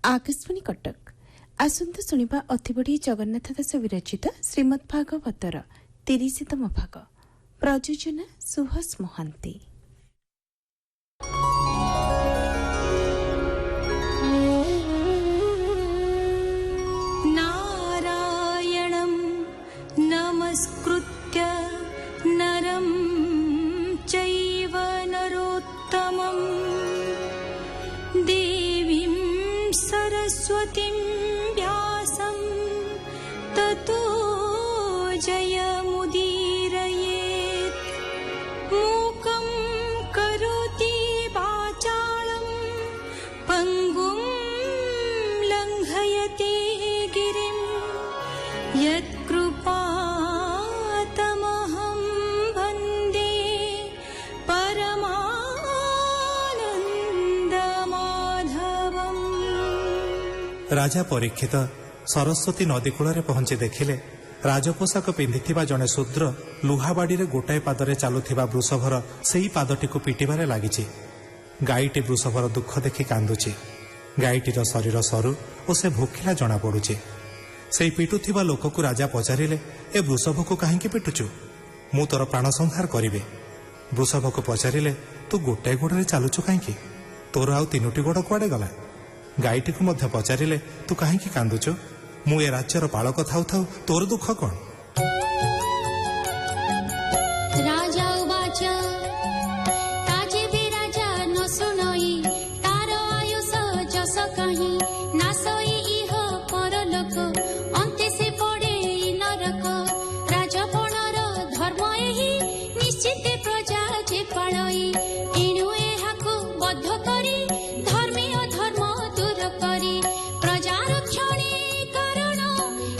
आकाशवाणी कटक आसंत शुणा अतिबड़ी जगन्नाथ दास विरचित श्रीमद्भागवतर 30तम भाग प्रयोजना सुहास महांती। नारायणं नमस्कृत्य नरं चैव नरोत्तमं देवीं सरस्वतीं व्यासं ततो जयमुदीरयेत्। मूकं करोति वाचालं पङ्गुं लङ्घयति गिरिं यत्कृपातमहं वन्दे परमानन्दमाधवम्। राजा परीक्षित सरस्वती नदी कूल पहुंची देखिले राजपोषाक पिंधिथिबा जणे शूद्र लुहाबाड़ी रे गोटाए पादरे चालुथिबा वृषभर सेही पादटीକୁ पिटिबारे लागिछि। गाईटी वृषभर दुख देखि कांदुछि। गाईटीर शरीर सरू और से भोकिला जना पड़ुछि। सेही पिटुथिबा लोकକୁ राजा पचारिले, ए वृषभକୁ काहेकि पिटुछु? मु तोर प्राण संहार करिबे। वृषभକୁ पचारिले, तू गोटाए गोड़े चालुछु काहेकि? तोर आउ तीनोटी गोड़ कुआडे गला? गाईटीକୁ ମଧ୍ୟ पचारिले, तू काहेकि कांदुछु? मु ए राज्यर पालक थाउ थाउ तोर दुख कौन? राजा उवाच ताजेबे राजा न शुणई तार आयुष जस कहि नासई इह परलोक अन्ते से पड़े नरक। राजपणर धर्म एहि निश्चित प्रजा जे पाळई एणु एहाकु बद्ध करी धर्मे अधर्म दूर करी प्रजा रक्षणे कारण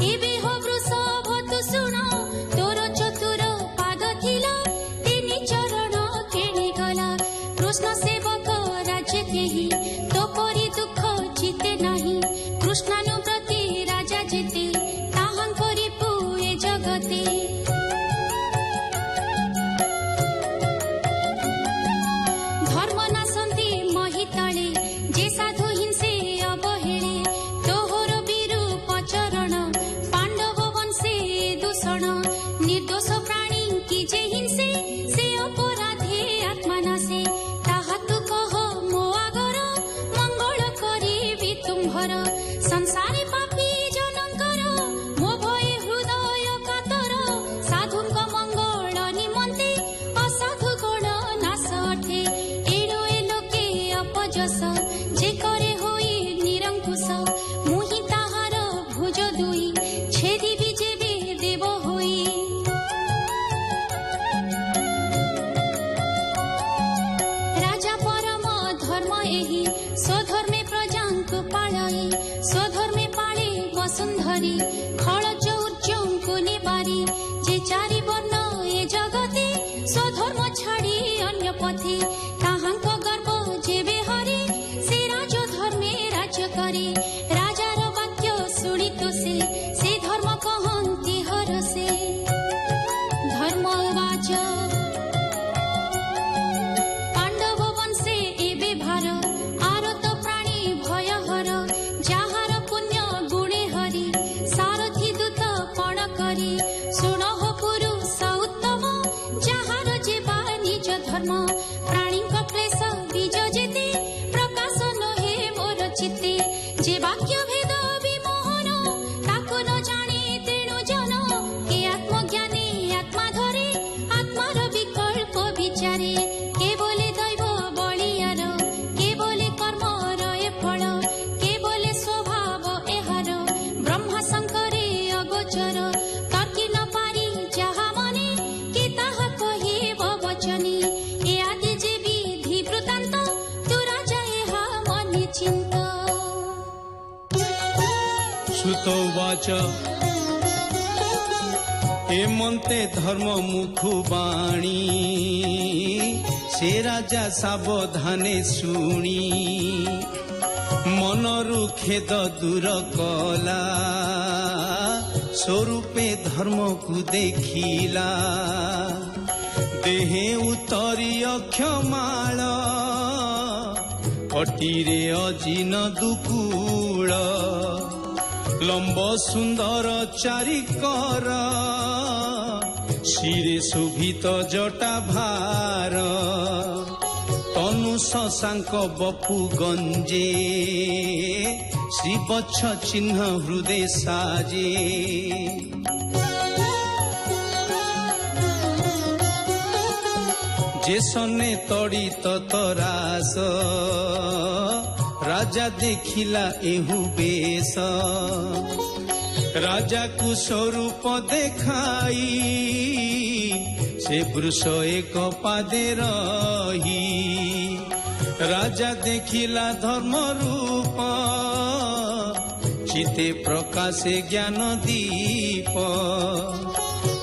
एबे हो वृषभ तु शुण तोर चतुर पाद थिला तिनि चरण केणे गला। कृष्ण सेवक राज्य केहि तो परि दुख जिते नाही। कृष्णानुव्रती राजा जेते ताहांकरि पुए जगते। धर्म नासंती महिताळे जे साधु हिंसे अवहेळे तोहर विरूप चरण पांडव वंशे दूषण। निर्दोष प्राणी की जे हिंसे से अपराधे आत्मनाशे ताहा तु कह मो आगर मंगल करिबि तुम्हर। संसारी पापी जनंकर मो भय हृदय कातर साधुंक मंगल निमंते असाधु गुण नाश अठे। एणु ए लोके अपजस जे करे होई निरंकुश मुहि ताहार भुज दुई छेदिबि जेबे देव होई। राजा परम धर्म एहि स्वधर्मे प्रजांकु पाळई स्वधर्मे पाळे वसुंधरी खळ चौर्यंकु निबारी। जे चारि वर्ण ए जगते स्वधर्म छाड़ी अन्य पथे ताहांक गर्व जेबे हरे से राज धर्मे राज्य करे। राजार वाक्य शुणी तो से धर्म कहन्ति हरसे। धर्म उवाच पांडव वंशे एबे भार आरत प्राणी भय हर जाहार पुण्य गुणे हरि सारथी दूत पण करी। शुणह पुरुष उत्तम जाहार जेबा निज धर्म प्राणीक क्लेश बीज जेते प्रकाश नहे मोर चित्ते। जे वाक्य भेद विमोहन ताको न जाने तेणु जन के आत्मज्ञाने आत्मा धरे आत्मार विकल्प विचारे। के बोले दैव बलियार के बोले कर्मर ए फल के बोले स्वभाव एहार ब्रह्मा शंकरे अगोचर तर्की न पारी जाहा मने के ताहा कहिब वचने। ए आदि जे विधि वृत्तान्त तु राजा एहा मने चिंत। श्रुतोवाच एमंते धर्म मुखु बाणी से राजा सावधाने शुणी मनरु खेद दूर कला स्वरूपे धर्म को देखिला। देहे उतरी अक्षमाल पटीरे अजिन दुकुल লম্ব সুন্দর চারিকর শিরে শোভিত জটা ভার তনু শশাঙ্ক বপু গঞ্জে শ্রীবৎস চিহ্ন হৃদয় সাজে যে সনে তড়িত তরাস রাজা দেখিলা এহু বেশ রাজাকু স্বরূপ দেখাই সে বৃষ এক পাদে রহি রাজা দেখিলা ধর্ম রূপ চিতে প্রকাশে জ্ঞান দীপ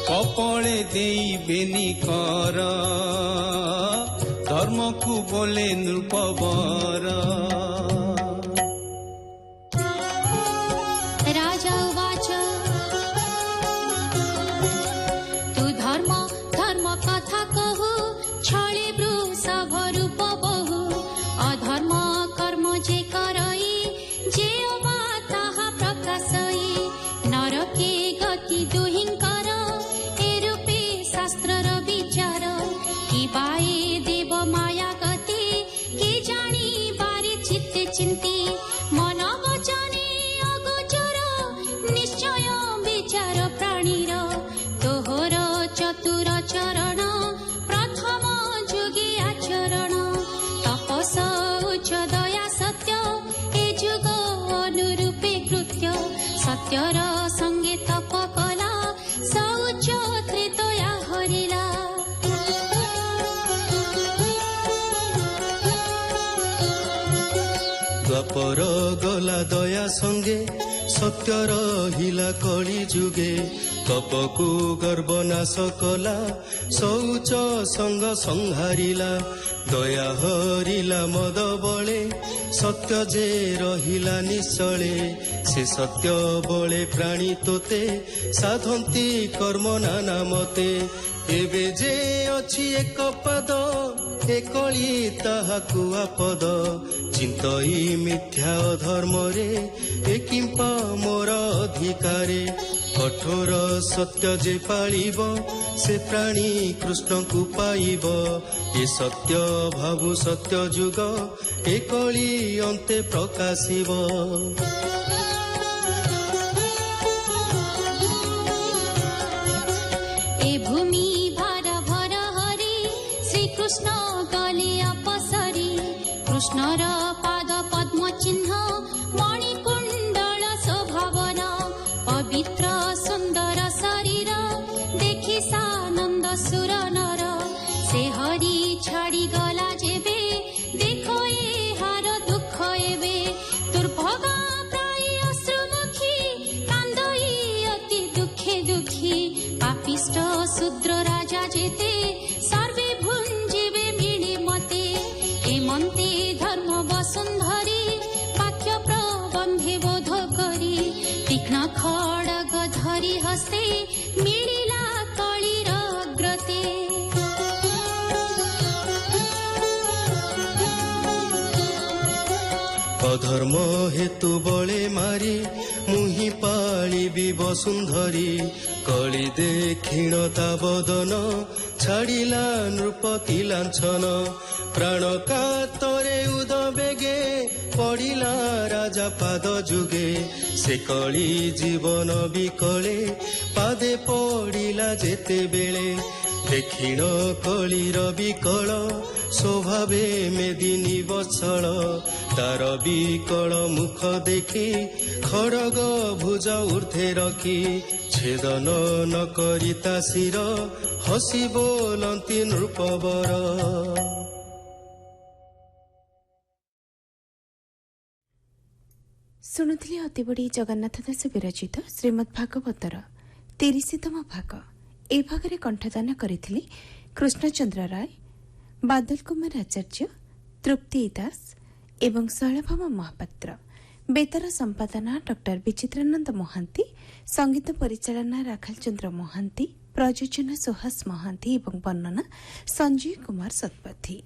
কপলে দেই বেনি কর ধর্মকু বলে নৃপবর राजा उवाच तु धर्म धर्म कथा कहु छळे वृषभ रूप बहु अधर्म कर्म जे करई जे वा ताहा प्रकाशई नरके गति दुहिंकर ए रूपे शास्त्रर विचार कि बाए देव माया गति कि जानी बारे चित्ते चिंती मन वचने अगोचर निश्चय विचार प्राणीर तोहर चतुर चरण प्रथम जुगे आचरण तपस उच्च दया सत्य ए जुग अनुरूपे कृत्य सत्यर संगे तप कला सौच त्रिदया हरिला দ্বাপর গলা দয়া সঙ্গে সত্য রহিলা কলি যুগে তপকু গর্ব নাশ কলা শৌচ সঙ্গ সংহারিলা দয়া হরিলা মদ বଳେ সত্য যে রহিলা নিশ্চଳେ সে সত্য বଳେ প্রাণী তোতে সাধନ୍ତି কর্ম নানা মতে ଏବେ ଯେ ଅଛି ଏକ ପାଦ একলি তাহাকু আপদ চিন্তই মিথ্যা ধর্মরে একিম্প মোর অধিকারে কঠোর সত্য যে পাଳିବ ସେ ପ୍ରାଣୀ କୃଷ୍ଣଙ୍କୁ ପାଇବ ଏ ସତ୍ୟ ଭାବୁ ସତ୍ୟ ଯୁଗ ଏକଳି ଅନ୍ତେ ପ୍ରକାଶିବ ए भूमि भार भर हरि श्री कृष्ण गले अपसरी कृष्णर पाद पद्म चिन्ह मणिकुण्डल शोभावन पवित्र सुन्दर शरीर देखि सानन्द सुर नर से हरि छाड़ी गला जेबे देखो ए हार दुख एबे दुर्भगा प्राय अश्रुमुखी कान्दई अति दुखे दुखी पापिष्ट शूद्र राजा जेते सर्वे भुंजिबे मिले मते ए मन्ते धर्म वसुन्धरी वाक्य प्रबन्धे बोध करी तीक्ष्ण खड्ग धरी हस्ते मिलिला कलिर अग्रते অধর্ম হেতু বলে মারি মুহি পাଳିବି বসুন্ধরি কଳି দেখিণতা বদন ছাড়িলা নৃপতি লাঞ্ছন প্রাণ কাতরে উদবেগে পড়িলা রাজা পাদ যুগে সে কଳି জীবন বিকଳେ পাদে পড়িলা যেতেବେଳେ দেখিণ কଳିର বিকଳ ସ୍ୱଭାବେ মেদিনী বৎসଳ ତାର ବିକଳ ମୁଖ ଦେଖି ଖଡ଼ଗ ଭୁଜ ଊର୍ଦ୍ଧ୍ୱେ ରଖି ଛେଦନ ନ କରି ତା ଶିର ହସି ବୋଲନ୍ତି ନୃପବର ଶୁଣୁଥିଲେ ଅତିବଡ଼ି ଜଗନ୍ନାଥ ଦାସ ବିରଚିତ ଶ୍ରୀମଦ୍ ଭାଗବତର 30ତମ ଭାଗ। ଏହି ଭାଗରେ କଣ୍ଠଦାନ କରିଥିଲେ କୃଷ୍ଣଚନ୍ଦ୍ର ରାୟ, ବାଦଲ କୁମାର ଆଚାର୍ଯ୍ୟ, ତୃପ୍ତି ଦାସ ଏବଂ ଶୈଳଭାମ ମହାପାତ୍ର। ବେତାର ସମ୍ପାଦନା ଡକ୍ଟର ବିଚିତ୍ରାନନ୍ଦ ମହାନ୍ତି, ସଙ୍ଗୀତ ପରିଚାଳନା ରାଖାଲ ଚନ୍ଦ୍ର ମହାନ୍ତି, ପ୍ରଯୋଜନା ସୁହାସ ମହାନ୍ତି ଏବଂ ବର୍ଣ୍ଣନା ସଞ୍ଜୟ କୁମାର ଶତପଥୀ।